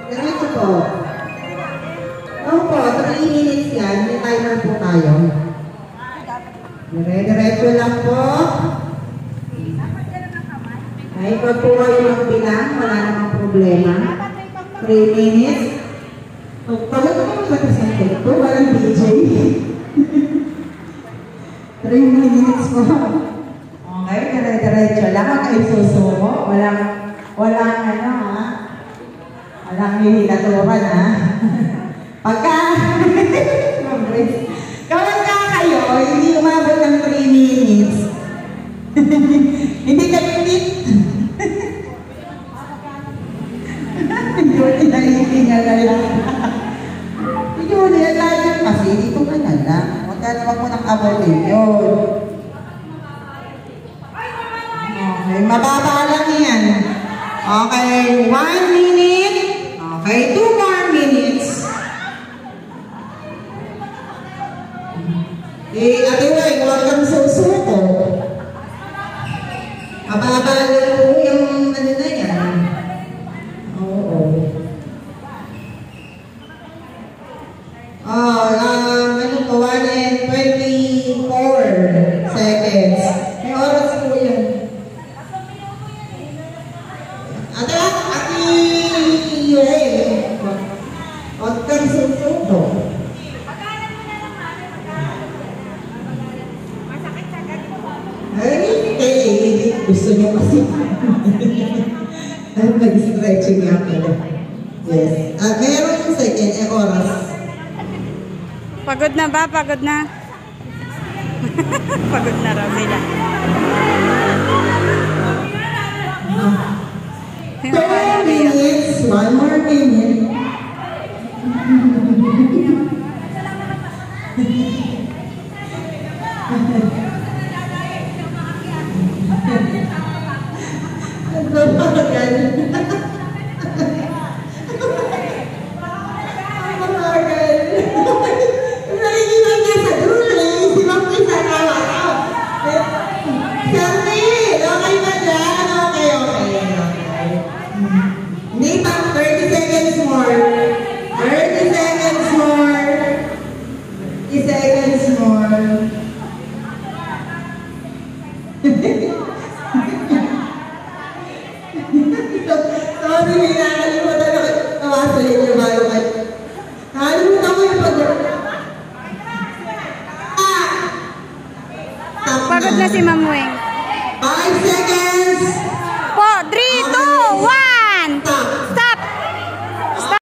Diretso po. Opo, 3 minutes yan. May timer po tayo. Diretso lang po. Ay, pag po kayo magbilang, wala namang problema. 3 minutes. Pagod ko naman ba sa ito? Walang DJ. 3 minutes po. Okay, diretso lang. Huwag kayo susuko. Walang ano ha. Walang hinilaturan ha. Pagka kayo, hindi umabot ng 3 minutes. Hindi kayo meet. Hindi na itingal na lang. Hindi na lang kasi dito ka na lang. Huwag mo nang abutin yun. Okay, mababa lang yan. Okay, 1 minute. Okay, 2 more minutes. Ate Weng, huwag kang susuko. Mababa lang po yung ano na yan. Oo. Ano po, 1 and 24 seconds. May oras po yan. Ate Weng, huwag kang susuko. Gusto nyo kasi mag-stretching nga pala. Yes. Meron yung second, oras. Pagod na ba? Pagod na? Pagod na raw sila. 10 minutes, 1 more minute. Hindi pa, 30 seconds more. 30 seconds more. 30 seconds more. Sorry, may nakalimutan ako. Tawasan niyo bago kayo